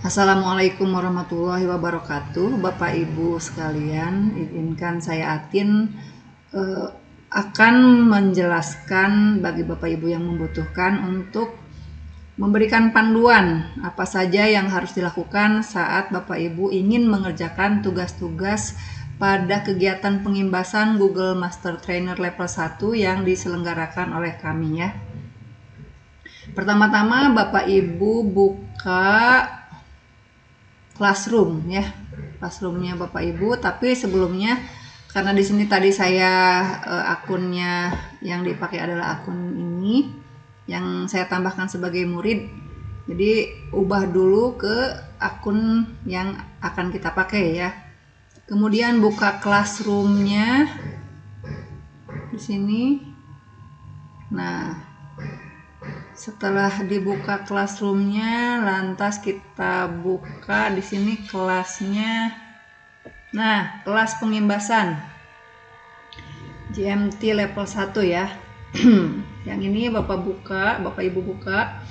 Assalamualaikum warahmatullahi wabarakatuh. Bapak Ibu sekalian, izinkan saya Atin akan menjelaskan bagi Bapak Ibu yang membutuhkan untuk memberikan panduan apa saja yang harus dilakukan saat Bapak Ibu ingin mengerjakan tugas-tugas pada kegiatan pengimbasan Google Master Trainer level 1 yang diselenggarakan oleh kami ya. Pertama-tama Bapak Ibu buka Classroom ya, Classroomnya Bapak Ibu. Tapi sebelumnya, karena di sini tadi saya akunnya yang dipakai adalah akun ini yang saya tambahkan sebagai murid, jadi ubah dulu ke akun yang akan kita pakai ya. Kemudian buka Classroomnya di sini. Nah, setelah dibuka Classroomnya, lantas kita buka di sini kelasnya. Nah, kelas pengimbasan GMT level 1 ya. Yang ini Bapak Ibu buka.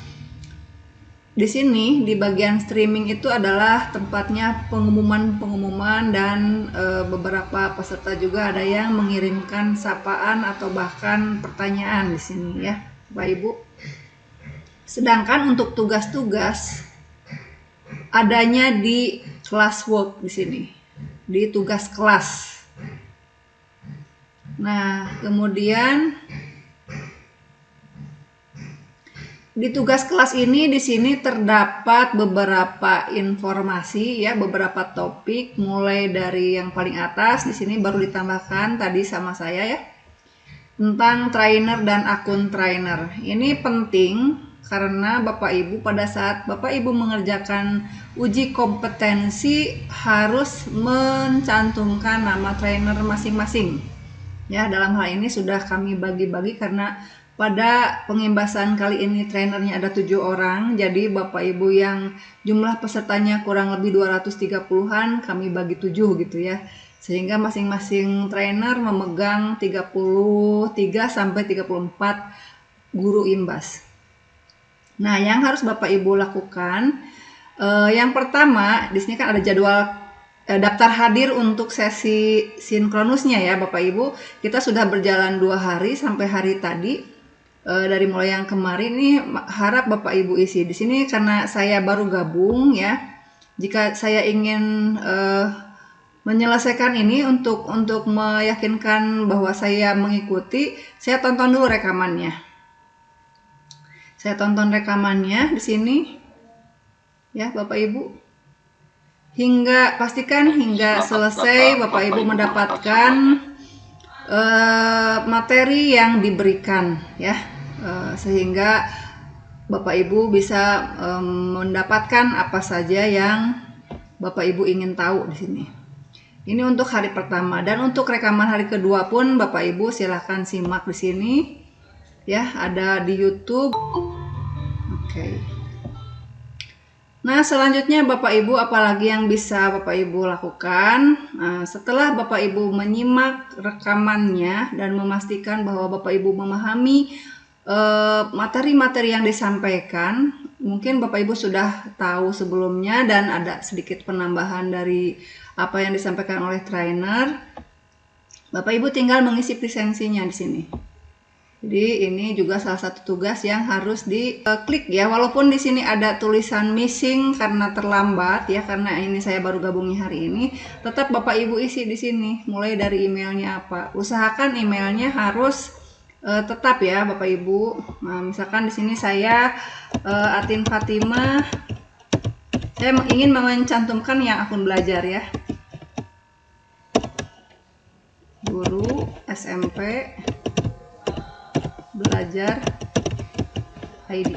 Di sini di bagian streaming itu adalah tempatnya pengumuman dan beberapa peserta juga ada yang mengirimkan sapaan atau bahkan pertanyaan di sini ya, Bapak Ibu. Sedangkan untuk tugas-tugas adanya di classwork di sini, di tugas kelas. Nah, kemudian di tugas kelas ini di sini terdapat beberapa informasi ya, beberapa topik mulai dari yang paling atas di sini baru ditambahkan tadi sama saya ya, tentang trainer dan akun trainer. Ini penting karena Bapak Ibu pada saat Bapak Ibu mengerjakan uji kompetensi harus mencantumkan nama trainer masing-masing. Ya, dalam hal ini sudah kami bagi-bagi karena pada pengimbasan kali ini trainernya ada 7 orang. Jadi Bapak Ibu yang jumlah pesertanya kurang lebih 230-an kami bagi 7 gitu ya. Sehingga masing-masing trainer memegang 33 sampai 34 guru imbas. Nah, yang harus Bapak Ibu lakukan, yang pertama di sini kan ada jadwal daftar hadir untuk sesi sinkronusnya ya Bapak Ibu. Kita sudah berjalan 2 hari sampai hari tadi, dari mulai yang kemarin nih harap Bapak Ibu isi. Di sini karena saya baru gabung ya. Jika saya ingin menyelesaikan ini untuk meyakinkan bahwa saya mengikuti, saya tonton dulu rekamannya. Saya tonton rekamannya di sini ya Bapak Ibu. Pastikan hingga selesai Bapak Ibu mendapatkan materi yang diberikan ya, sehingga Bapak Ibu bisa mendapatkan apa saja yang Bapak Ibu ingin tahu di sini. Ini untuk hari pertama, dan untuk rekaman hari kedua pun Bapak Ibu silahkan simak di sini ya, ada di YouTube. Oke. Nah, selanjutnya Bapak Ibu apalagi yang bisa Bapak Ibu lakukan? Nah, setelah Bapak Ibu menyimak rekamannya dan memastikan bahwa Bapak Ibu memahami materi-materi yang disampaikan, mungkin Bapak Ibu sudah tahu sebelumnya dan ada sedikit penambahan dari apa yang disampaikan oleh trainer. Bapak Ibu tinggal mengisi presensinya di sini. Jadi ini juga salah satu tugas yang harus diklik ya, walaupun di sini ada tulisan missing karena terlambat ya, karena ini saya baru gabungnya hari ini, tetap Bapak Ibu isi di sini mulai dari emailnya apa. Usahakan emailnya harus tetap ya Bapak Ibu. Nah, misalkan di sini saya Atin Fatima, saya ingin mencantumkan yang akun belajar ya, guru SMP belajar ID.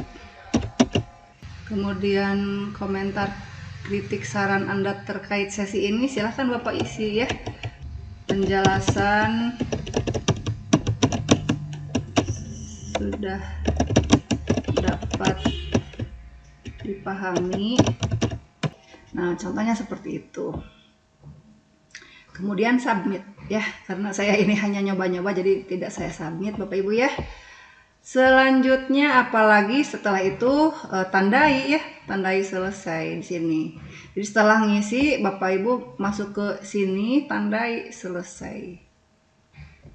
Kemudian komentar, kritik, saran Anda terkait sesi ini silahkan Bapak isi ya. Penjelasan sudah dapat dipahami. Nah, contohnya seperti itu. Kemudian submit ya, karena saya ini hanya nyoba-nyoba jadi tidak saya submit Bapak Ibu ya. Selanjutnya apalagi setelah itu tandai ya, tandai selesai di sini. Jadi setelah ngisi Bapak Ibu masuk ke sini tandai selesai.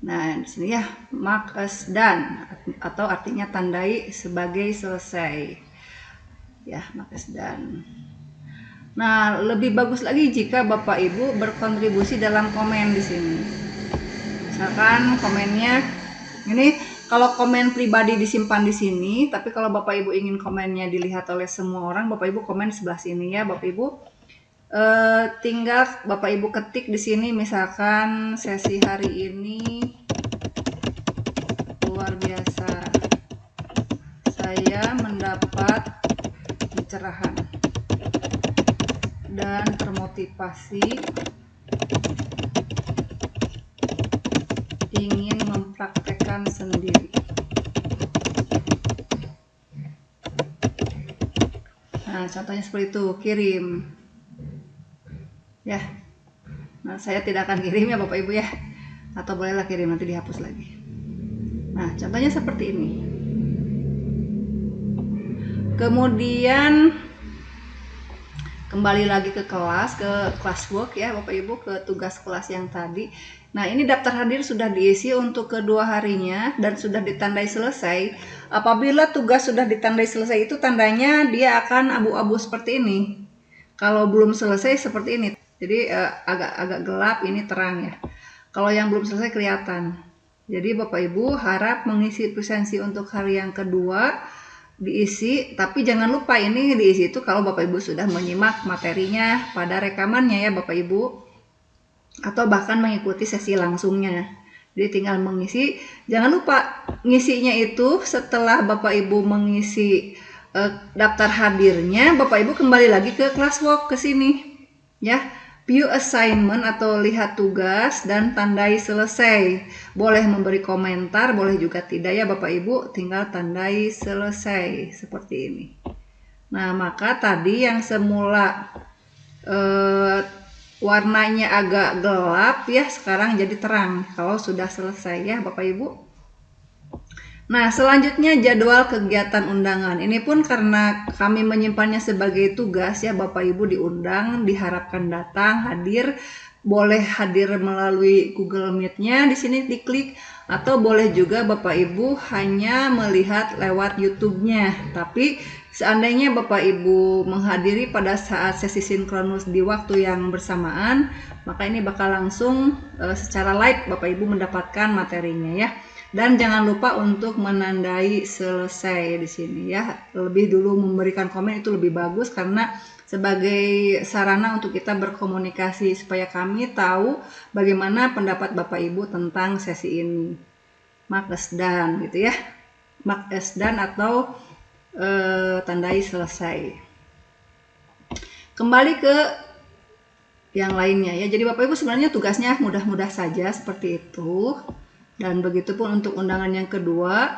Nah, di sini ya mark as done atau artinya tandai sebagai selesai. Ya, mark as done. Nah, lebih bagus lagi jika Bapak Ibu berkontribusi dalam komen di sini. Misalkan komennya ini, kalau komen pribadi disimpan di sini, tapi kalau Bapak Ibu ingin komennya dilihat oleh semua orang, Bapak Ibu komen di sebelah sini ya, Bapak Ibu. Tinggal Bapak Ibu ketik di sini, misalkan sesi hari ini luar biasa, saya mendapat pencerahan dan termotivasi ingin mempraktekkan sendiri. Nah, contohnya seperti itu, kirim. Ya. Nah, saya tidak akan kirim ya Bapak Ibu ya. Atau bolehlah kirim, nanti dihapus lagi. Nah, contohnya seperti ini. Kemudian kembali lagi ke kelas, ke classwork ya Bapak Ibu, ke tugas kelas yang tadi. Nah, ini daftar hadir sudah diisi untuk kedua harinya dan sudah ditandai selesai. Apabila tugas sudah ditandai selesai itu tandanya dia akan abu-abu seperti ini. Kalau belum selesai seperti ini. Jadi agak gelap, ini terang ya. Kalau yang belum selesai kelihatan. Jadi Bapak Ibu harap mengisi presensi untuk hari yang kedua diisi, tapi jangan lupa ini diisi itu kalau Bapak Ibu sudah menyimak materinya pada rekamannya ya Bapak Ibu, atau bahkan mengikuti sesi langsungnya. Jadi tinggal mengisi, jangan lupa ngisinya itu setelah Bapak Ibu mengisi daftar hadirnya, Bapak Ibu kembali lagi ke classwork ke sini ya. View assignment atau lihat tugas dan tandai selesai. Boleh memberi komentar, boleh juga tidak ya Bapak Ibu, tinggal tandai selesai seperti ini. Nah, maka tadi yang semula warnanya agak gelap ya, sekarang jadi terang kalau sudah selesai ya Bapak Ibu. Nah, selanjutnya jadwal kegiatan undangan. Ini pun karena kami menyimpannya sebagai tugas ya Bapak Ibu diundang, diharapkan datang, hadir. Boleh hadir melalui Google Meet-nya, di sini diklik, atau boleh juga Bapak Ibu hanya melihat lewat YouTube-nya. Tapi seandainya Bapak Ibu menghadiri pada saat sesi sinkronus di waktu yang bersamaan, maka ini bakal langsung secara live Bapak Ibu mendapatkan materinya ya. Dan jangan lupa untuk menandai selesai di sini ya. Lebih dulu memberikan komen itu lebih bagus karena sebagai sarana untuk kita berkomunikasi supaya kami tahu bagaimana pendapat Bapak Ibu tentang sesi ini. Mark as done gitu ya. Mark as done atau tandai selesai. Kembali ke yang lainnya ya. Jadi Bapak Ibu sebenarnya tugasnya mudah-mudah saja seperti itu. Dan begitu pun untuk undangan yang kedua.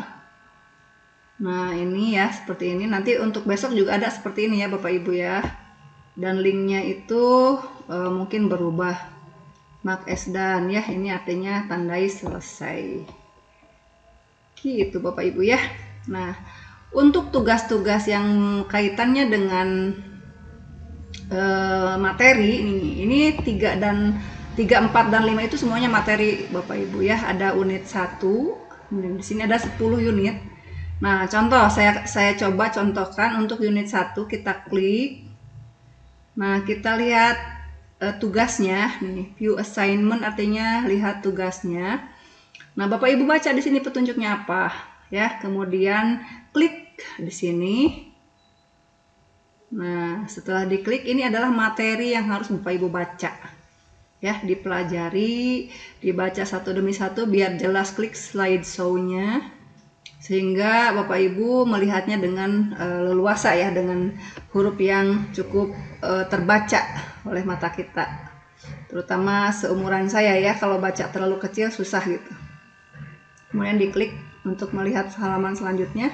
Nah, ini ya seperti ini. Nanti untuk besok juga ada seperti ini ya Bapak Ibu ya. Dan linknya itu mungkin berubah. Mark as done ya. Ini artinya tandai selesai. Gitu Bapak Ibu ya. Nah, untuk tugas-tugas yang kaitannya dengan materi ini 3, 4 dan 5 itu semuanya materi Bapak Ibu ya. Ada unit 1, di sini ada 10 unit. Nah, contoh saya coba contohkan untuk unit 1, kita klik. Nah, kita lihat tugasnya nih, view assignment artinya lihat tugasnya. Nah, Bapak Ibu baca di sini petunjuknya apa ya. Kemudian klik di sini. Nah, setelah diklik ini adalah materi yang harus Bapak Ibu baca. Ya, dipelajari, dibaca satu demi satu biar jelas. Klik slideshow-nya sehingga Bapak Ibu melihatnya dengan leluasa ya, dengan huruf yang cukup terbaca oleh mata kita. Terutama seumuran saya ya, kalau baca terlalu kecil susah gitu. Kemudian diklik untuk melihat halaman selanjutnya.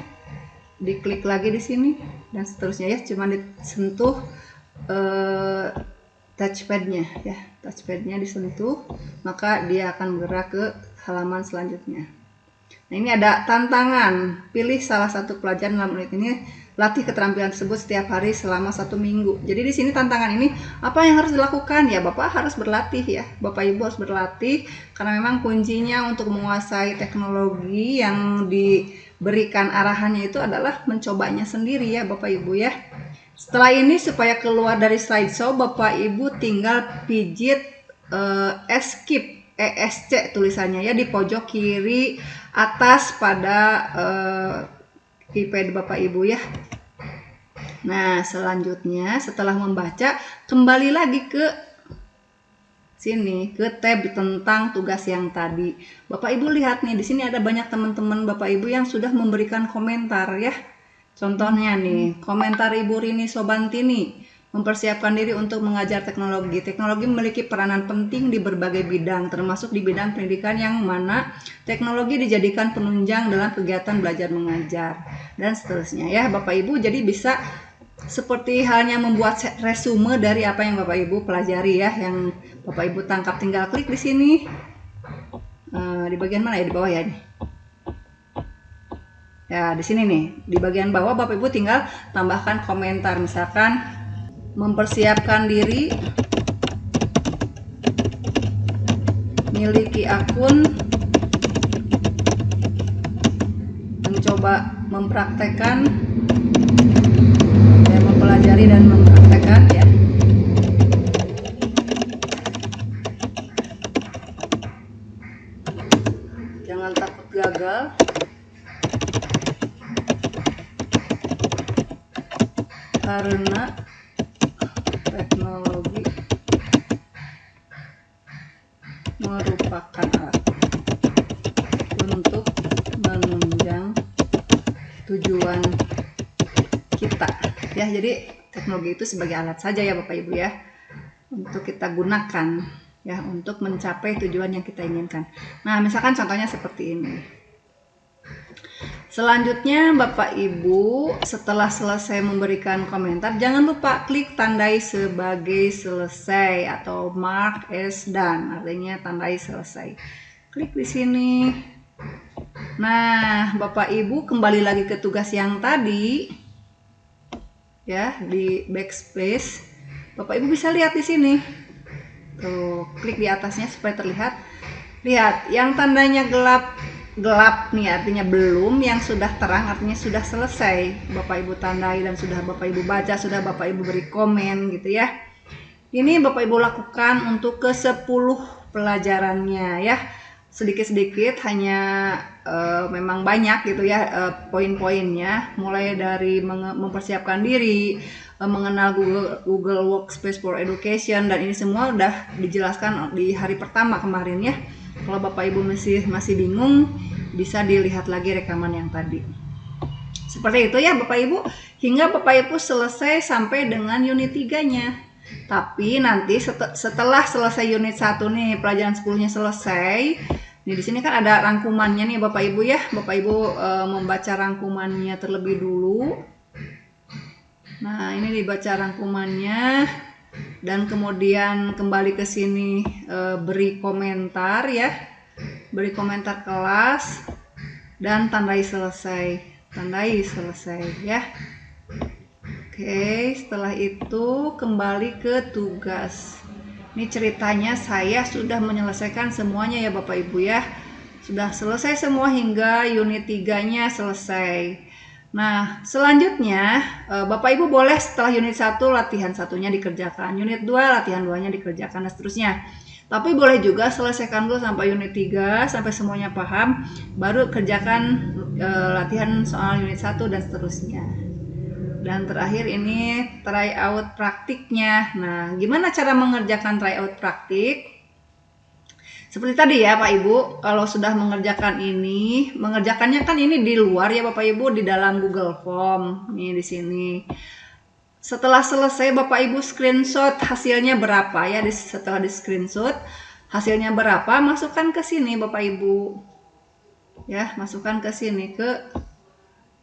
Diklik lagi di sini dan seterusnya ya, cuma disentuh touchpadnya ya, touchpadnya disentuh maka dia akan bergerak ke halaman selanjutnya. Nah, ini ada tantangan. Pilih salah satu pelajaran dalam unit ini. Latih keterampilan tersebut setiap hari selama 1 minggu. Jadi di sini tantangan ini apa yang harus dilakukan? Ya Bapak harus berlatih ya. Bapak Ibu harus berlatih karena memang kuncinya untuk menguasai teknologi yang diberikan arahannya itu adalah mencobanya sendiri ya Bapak Ibu ya. Setelah ini supaya keluar dari slideshow Bapak Ibu tinggal pijit escape ESC tulisannya ya di pojok kiri atas pada iPad Bapak Ibu ya. Nah, selanjutnya setelah membaca kembali lagi ke sini ke tab tentang tugas yang tadi. Bapak Ibu lihat nih di sini ada banyak teman-teman Bapak Ibu yang sudah memberikan komentar ya. Contohnya nih, komentar Ibu Rini Sobantini. Mempersiapkan diri untuk mengajar teknologi. Teknologi memiliki peranan penting di berbagai bidang, termasuk di bidang pendidikan yang mana teknologi dijadikan penunjang dalam kegiatan belajar mengajar dan seterusnya ya Bapak Ibu. Jadi bisa seperti halnya membuat resume dari apa yang Bapak Ibu pelajari ya, yang Bapak Ibu tangkap tinggal klik di sini. Di bagian mana ya, di bawah ya ini. Ya di sini nih, di bagian bawah Bapak Ibu tinggal tambahkan komentar, misalkan mempersiapkan diri, miliki akun, mencoba mempraktekkan, ya, mempelajari dan mempraktekkan ya. Jangan takut gagal. Karena teknologi merupakan alat untuk menunjang tujuan kita ya. Jadi teknologi itu sebagai alat saja ya Bapak Ibu ya, untuk kita gunakan ya untuk mencapai tujuan yang kita inginkan. Nah, misalkan contohnya seperti ini. Selanjutnya Bapak Ibu setelah selesai memberikan komentar, jangan lupa klik tandai sebagai selesai atau mark as done, artinya tandai selesai. Klik di sini. Nah, Bapak Ibu kembali lagi ke tugas yang tadi ya, di backspace. Bapak Ibu bisa lihat di sini. Tuh, klik di atasnya supaya terlihat. Lihat, yang tandanya gelap nih artinya belum, yang sudah terang artinya sudah selesai. Bapak Ibu tandai dan sudah Bapak Ibu baca, sudah Bapak Ibu beri komen gitu ya. Ini Bapak Ibu lakukan untuk ke 10 pelajarannya ya. Sedikit-sedikit, hanya memang banyak gitu ya poin-poinnya, mulai dari mempersiapkan diri, mengenal Google Workspace for Education, dan ini semua udah dijelaskan di hari pertama kemarin ya. Kalau Bapak Ibu masih bingung, bisa dilihat lagi rekaman yang tadi. Seperti itu ya Bapak Ibu, hingga Bapak Ibu selesai sampai dengan unit 3-nya. Tapi nanti setelah selesai unit 1 nih, pelajaran 10-nya selesai. Nih di sini kan ada rangkumannya nih Bapak Ibu ya. Bapak Ibu membaca rangkumannya terlebih dulu. Nah, ini dibaca rangkumannya. Dan kemudian kembali ke sini beri komentar ya, beri komentar kelas dan tandai selesai ya. Oke, setelah itu kembali ke tugas. Ini ceritanya saya sudah menyelesaikan semuanya ya Bapak Ibu ya, sudah selesai semua hingga unit 3-nya selesai. Nah, selanjutnya Bapak Ibu boleh setelah unit 1 latihan 1-nya dikerjakan, unit 2 latihan 2-nya dikerjakan, dan seterusnya. Tapi boleh juga selesaikan dulu sampai unit 3, sampai semuanya paham, baru kerjakan latihan soal unit 1 dan seterusnya. Dan terakhir ini tryout praktiknya. Nah, gimana cara mengerjakan tryout praktik? Seperti tadi ya Pak Ibu, kalau sudah mengerjakan ini, mengerjakannya kan ini di luar ya Bapak Ibu, di dalam Google Form. Nih di sini. Setelah selesai Bapak Ibu screenshot hasilnya berapa ya, setelah di screenshot hasilnya berapa, masukkan ke sini Bapak Ibu. Ya, masukkan ke sini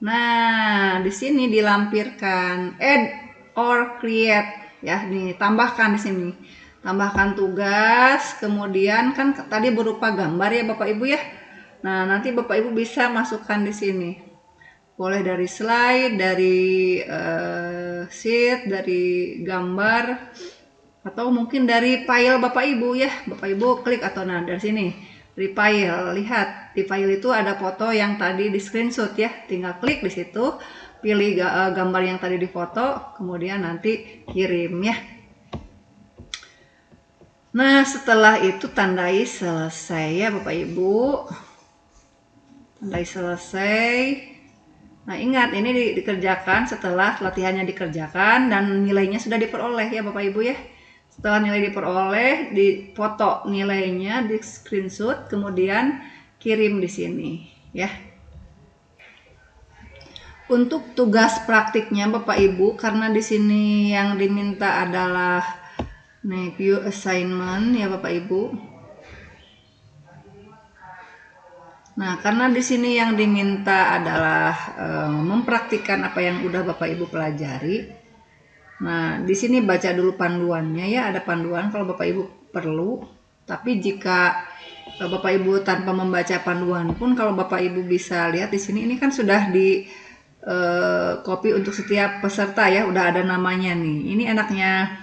Nah, di sini dilampirkan add or create ya, nih tambahkan di sini. Tambahkan tugas, kemudian kan tadi berupa gambar ya Bapak Ibu ya. Nah, nanti Bapak Ibu bisa masukkan di sini. Boleh dari slide, dari sheet, dari gambar, atau mungkin dari file Bapak Ibu ya. Bapak Ibu klik atau nah dari sini di file, lihat di file itu ada foto yang tadi di screenshot ya. Tinggal klik di situ, pilih gambar yang tadi difoto, kemudian nanti kirim ya. Nah, setelah itu tandai selesai ya Bapak Ibu. Tandai selesai. Nah, ingat ini dikerjakan setelah latihannya dikerjakan dan nilainya sudah diperoleh ya Bapak Ibu ya. Setelah nilai diperoleh, difoto nilainya, di screenshot, kemudian kirim di sini ya. Untuk tugas praktiknya Bapak Ibu, karena di sini yang diminta adalah view assignment ya Bapak Ibu. Nah, karena di sini yang diminta adalah mempraktikkan apa yang udah Bapak Ibu pelajari. Nah, di sini baca dulu panduannya ya, ada panduan kalau Bapak Ibu perlu. Tapi jika Bapak Ibu tanpa membaca panduan pun, kalau Bapak Ibu bisa lihat di sini, ini kan sudah di copy untuk setiap peserta ya, udah ada namanya nih. Ini enaknya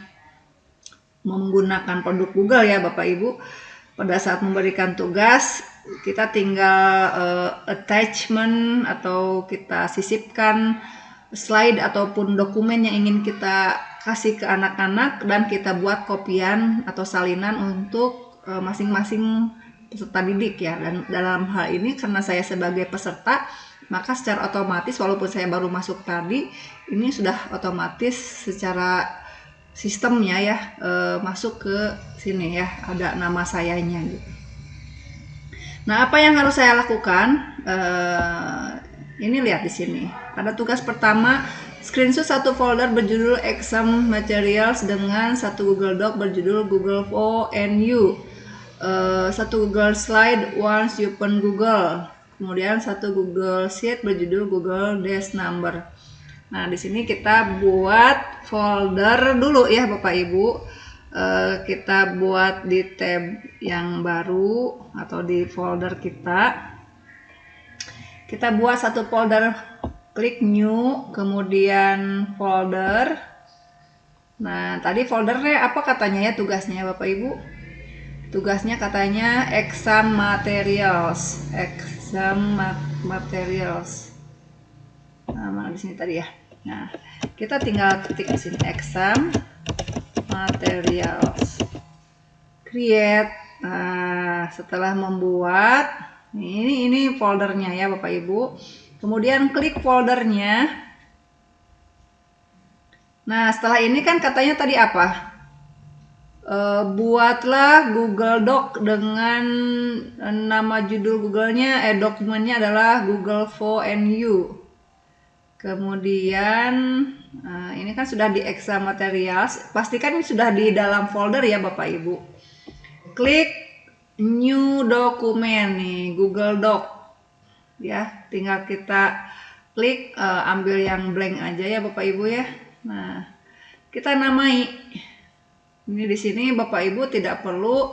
menggunakan produk Google ya Bapak Ibu. Pada saat memberikan tugas, kita tinggal attachment atau kita sisipkan slide ataupun dokumen yang ingin kita kasih ke anak-anak dan kita buat kopian atau salinan untuk masing-masing peserta didik ya. Dan dalam hal ini karena saya sebagai peserta, maka secara otomatis walaupun saya baru masuk tadi, ini sudah otomatis secara sistemnya ya masuk ke sini ya, ada nama sayanya gitu. Nah, apa yang harus saya lakukan? Ini lihat di sini. Ada tugas pertama, screenshot satu folder berjudul exam materials dengan satu Google Doc berjudul Google ONU, satu Google Slide once you open Google, kemudian satu Google Sheet berjudul Google Dash Number. Nah, di sini kita buat folder dulu ya Bapak Ibu. Kita buat di tab yang baru atau di folder kita. Kita buat satu folder, klik new, kemudian folder. Nah, tadi foldernya apa katanya ya tugasnya Bapak Ibu? Tugasnya katanya exam materials. Exam materials. Nah, mana di sini tadi ya. Nah, kita tinggal ketik di sini exam materials. Create. Nah, setelah membuat ini foldernya ya Bapak Ibu. Kemudian klik foldernya. Nah, setelah ini kan katanya tadi apa? Buatlah Google Doc dengan nama judul Google-nya, dokumennya adalah Google ONU. Kemudian ini kan sudah di exam materials. Pastikan ini sudah di dalam folder ya Bapak Ibu. Klik new dokumen nih, Google Doc ya, tinggal kita klik, ambil yang blank aja ya Bapak Ibu ya. Nah, kita namai ini di sini. Bapak Ibu tidak perlu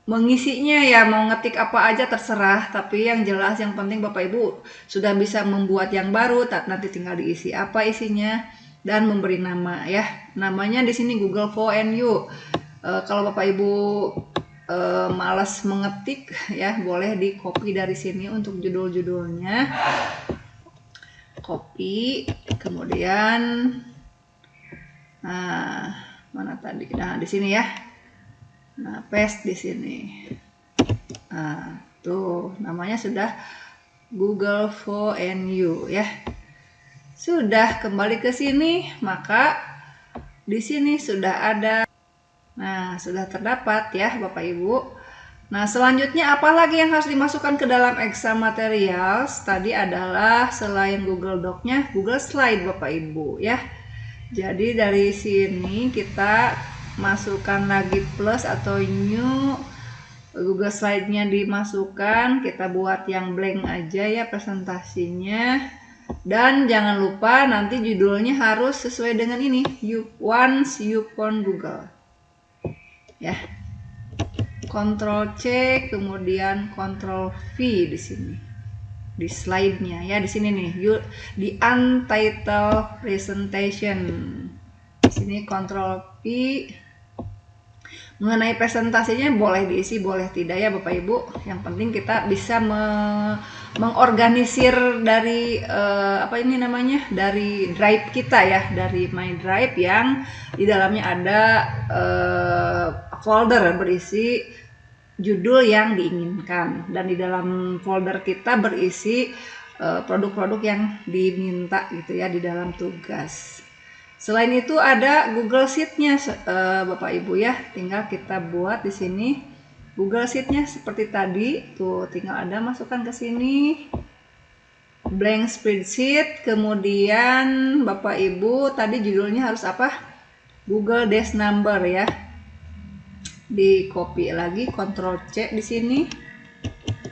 mengisinya ya, mau ngetik apa aja terserah, tapi yang jelas yang penting Bapak Ibu sudah bisa membuat yang baru, nanti tinggal diisi apa isinya dan memberi nama ya. Namanya di sini Google ONU. Kalau Bapak Ibu malas mengetik ya, boleh di copy dari sini untuk judul-judulnya. Copy, kemudian mana tadi? Nah, di sini ya. Nah, paste di sini. Nah, tuh namanya sudah Google ONU ya. Sudah kembali ke sini, maka di sini sudah ada. Nah, sudah terdapat ya Bapak Ibu. Nah, selanjutnya apa lagi yang harus dimasukkan ke dalam exam materials? Tadi adalah selain Google Doc-nya, Google Slide Bapak Ibu ya. Jadi dari sini kita masukkan lagi plus atau new, Google Slide-nya dimasukkan, kita buat yang blank aja ya presentasinya. Dan jangan lupa nanti judulnya harus sesuai dengan ini, once you open Google. Ya, Ctrl C, kemudian Ctrl V di sini. Di slide-nya ya, di sini nih, di untitled presentation. Di sini Ctrl V. Mengenai presentasinya boleh diisi, boleh tidak ya Bapak Ibu. Yang penting kita bisa mengorganisir dari apa ini namanya, dari drive kita ya, dari My Drive yang di dalamnya ada folder berisi judul yang diinginkan, dan di dalam folder kita berisi produk-produk yang diminta gitu ya di dalam tugas. Selain itu ada Google Sheet-nya Bapak Ibu ya, tinggal kita buat di sini Google Sheet-nya seperti tadi tuh, tinggal ada masukkan ke sini blank spreadsheet, kemudian Bapak Ibu tadi judulnya harus apa, Google Dash Number ya, di copy lagi Ctrl C di sini,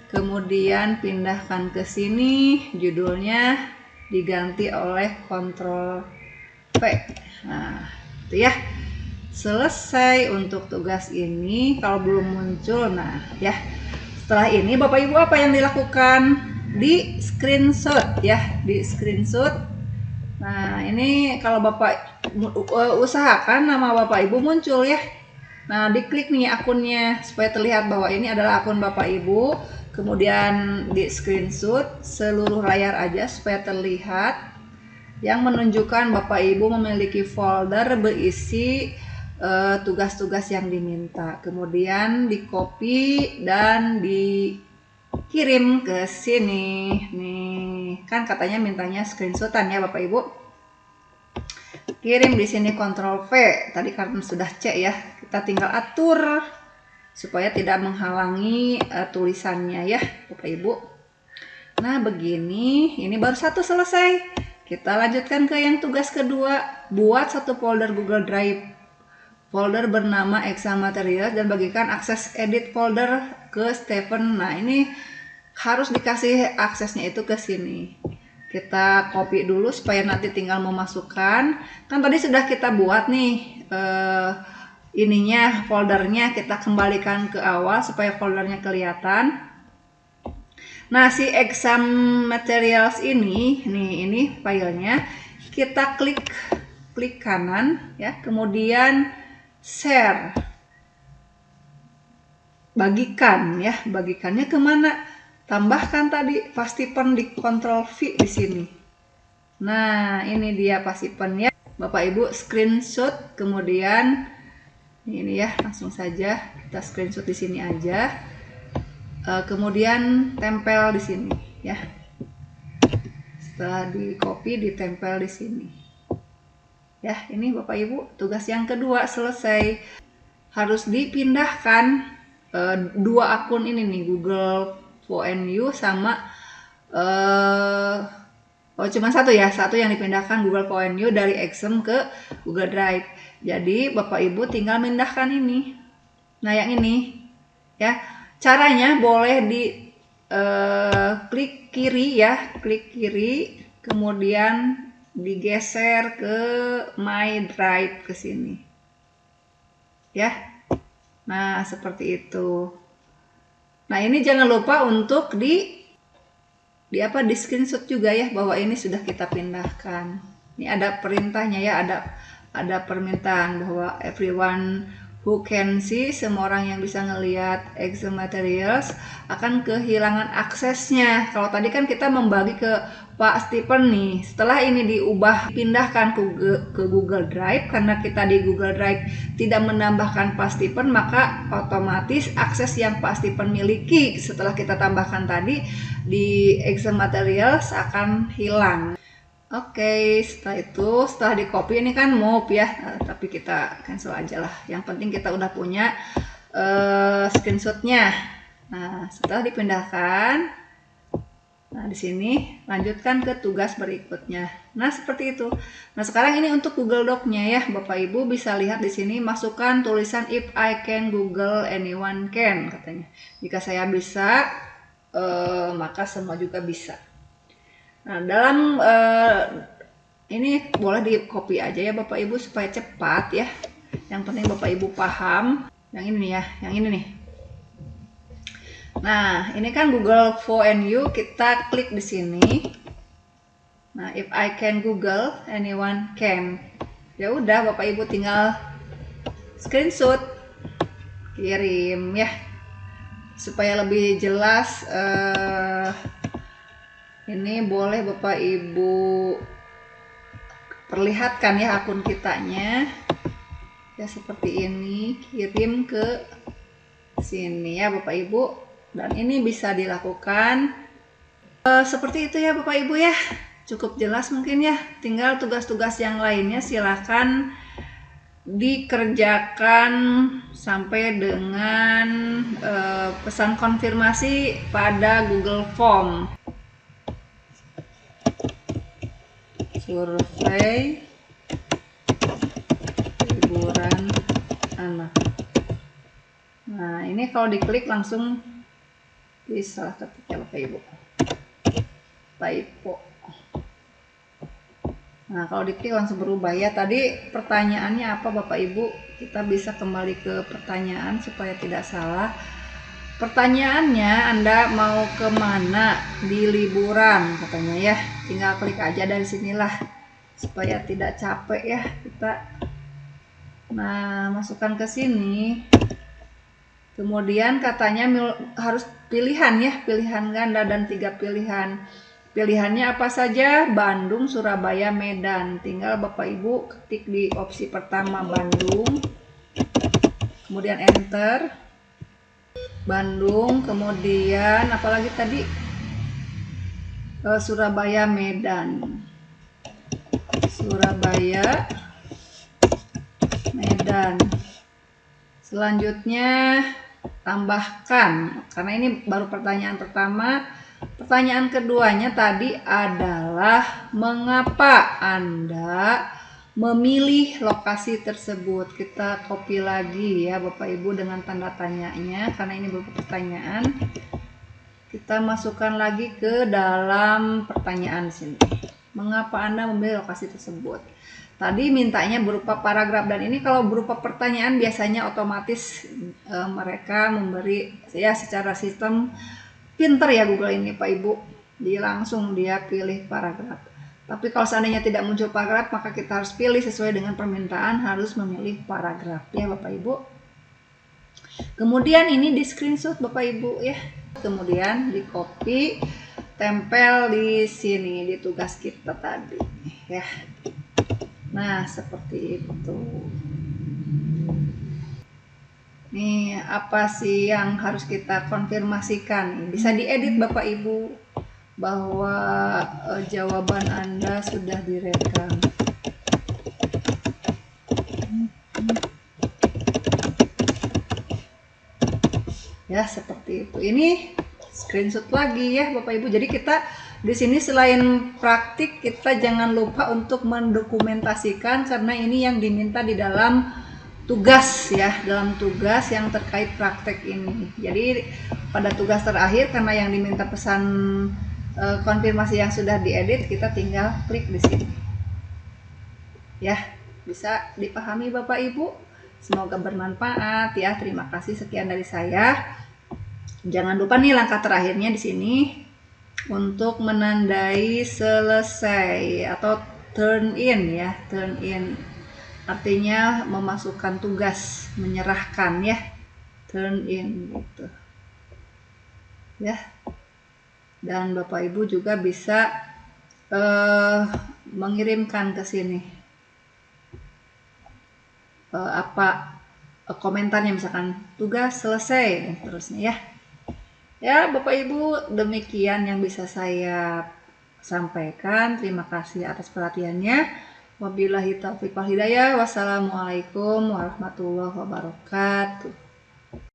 kemudian pindahkan ke sini, judulnya diganti oleh Ctrl V. Nah, itu ya. Selesai untuk tugas ini. Kalau belum muncul, nah ya. Setelah ini Bapak Ibu apa yang dilakukan? Di screenshot ya, di screenshot. Nah, ini kalau Bapak usahakan nama Bapak Ibu muncul ya. Nah, diklik nih akunnya supaya terlihat bahwa ini adalah akun Bapak Ibu. Kemudian di screenshot seluruh layar aja supaya terlihat, yang menunjukkan Bapak Ibu memiliki folder berisi tugas-tugas yang diminta. Kemudian di copy dan dikirim ke sini. Nih, kan katanya mintanya screenshotan ya Bapak Ibu. Kirim di sini Ctrl V. Tadi karena sudah C ya, kita tinggal atur supaya tidak menghalangi tulisannya ya Bapak Ibu. Nah, begini, ini baru satu selesai. Kita lanjutkan ke yang tugas kedua, buat satu folder Google Drive. Folder bernama exam materials dan bagikan akses edit folder ke Stephen. Nah, ini harus dikasih aksesnya itu ke sini. Kita copy dulu supaya nanti tinggal memasukkan. Kan tadi sudah kita buat nih ininya, foldernya kita kembalikan ke awal supaya foldernya kelihatan. Nah, si exam materials ini, nih ini filenya, kita klik kanan ya, kemudian share, bagikan ya, bagikannya kemana? Tambahkan tadi pastipen di Ctrl V di sini. Nah, ini dia pastipen ya, Bapak Ibu screenshot, kemudian ini ya, langsung saja kita screenshot di sini aja. Kemudian tempel di sini ya. Setelah di copy ditempel di sini. Ya, ini Bapak Ibu tugas yang kedua selesai. Harus dipindahkan dua akun ini nih, Google ONU sama cuma satu ya, satu yang dipindahkan Google ONU dari Excel ke Google Drive. Jadi Bapak Ibu tinggal memindahkan ini. Nah, yang ini ya. Caranya boleh di klik kiri ya, klik kiri, kemudian digeser ke My Drive ke sini. Ya. Nah, seperti itu. Nah, ini jangan lupa untuk di screenshot juga ya, bahwa ini sudah kita pindahkan. Ini ada perintahnya ya, ada permintaan bahwa everyone who can see, semua orang yang bisa ngelihat exam materials akan kehilangan aksesnya. Kalau tadi kan kita membagi ke Pak Stephen nih, setelah ini diubah, pindahkan ke Google Drive, karena kita di Google Drive tidak menambahkan Pak Stephen, maka otomatis akses yang Pak Stephen miliki setelah kita tambahkan tadi di exam materials akan hilang. Oke, setelah di copy ini kan move ya, tapi kita cancel aja lah. Yang penting kita udah punya screenshotnya. Nah, setelah dipindahkan, nah di sini lanjutkan ke tugas berikutnya. Nah, seperti itu. Nah, sekarang ini untuk Google Doc-nya ya, Bapak Ibu bisa lihat di sini, masukkan tulisan if I can Google, anyone can katanya. Jika saya bisa, maka semua juga bisa. Nah, dalam ini boleh di copy aja ya Bapak Ibu supaya cepat ya. Yang penting Bapak Ibu paham. Yang ini nih ya, yang ini nih. Nah, ini kan Google For and You, kita klik di sini. Nah, if I can Google, anyone can. Ya udah, Bapak Ibu tinggal screenshot, kirim ya. Supaya lebih jelas, ini boleh Bapak Ibu perlihatkan ya akun kitanya. Ya seperti ini, kirim ke sini ya Bapak Ibu. Dan ini bisa dilakukan seperti itu ya Bapak Ibu ya. Cukup jelas mungkin ya. Tinggal tugas-tugas yang lainnya silahkan dikerjakan sampai dengan pesan konfirmasi pada Google Form. Survei liburan anak. Nah, ini kalau diklik langsung bisa ketik ya Bapak Ibu. Typo. Nah, kalau diklik langsung berubah ya. Tadi pertanyaannya apa Bapak Ibu? Kita bisa kembali ke pertanyaan supaya tidak salah. Pertanyaannya, Anda mau kemana di liburan katanya ya. Tinggal klik aja dari sinilah supaya tidak capek ya kita. Nah, masukkan ke sini. Kemudian katanya harus pilihan ya, pilihan ganda dan 3 pilihan. Pilihannya apa saja? Bandung, Surabaya, Medan. Tinggal Bapak Ibu ketik di opsi pertama Bandung. Kemudian enter. Bandung, kemudian apalagi tadi? Surabaya, Medan. Surabaya, Medan. Selanjutnya tambahkan, karena ini baru pertanyaan pertama. Pertanyaan keduanya tadi adalah mengapa Anda memilih lokasi tersebut. Kita copy lagi ya Bapak Ibu dengan tanda tanyanya, karena ini berupa pertanyaan. Kita masukkan lagi ke dalam pertanyaan sini. Mengapa Anda memilih lokasi tersebut? Tadi mintanya berupa paragraf, dan ini kalau berupa pertanyaan biasanya otomatis mereka memberi ya secara sistem. Pinter ya Google ini Pak Ibu, langsung dia pilih paragraf. Tapi kalau seandainya tidak muncul paragraf, maka kita harus pilih sesuai dengan permintaan, harus memilih paragraf ya Bapak Ibu. Kemudian ini di screenshot Bapak Ibu ya. Kemudian di copy, tempel di sini di tugas kita tadi ya. Nah, seperti itu. Nih, apa sih yang harus kita konfirmasikan? Bisa diedit Bapak Ibu bahwa jawaban Anda sudah direkam. Ya, seperti itu. Ini screenshot lagi ya Bapak Ibu. Jadi kita di sini selain praktik, kita jangan lupa untuk mendokumentasikan, karena ini yang diminta di dalam tugas ya, dalam tugas yang terkait praktek ini. Jadi pada tugas terakhir, karena yang diminta pesan konfirmasi yang sudah diedit, kita tinggal klik di sini. Ya, bisa dipahami Bapak Ibu? Semoga bermanfaat ya. Terima kasih, sekian dari saya. Jangan lupa nih langkah terakhirnya di sini untuk menandai selesai atau turn in ya, turn in artinya memasukkan tugas, menyerahkan ya, turn in gitu ya. Dan Bapak Ibu juga bisa mengirimkan ke sini apa komentarnya, misalkan tugas selesai dan terusnya ya. Ya Bapak Ibu, demikian yang bisa saya sampaikan. Terima kasih atas perhatiannya. Wabillahi taufiq wal hidayah. Wassalamualaikum warahmatullahi wabarakatuh.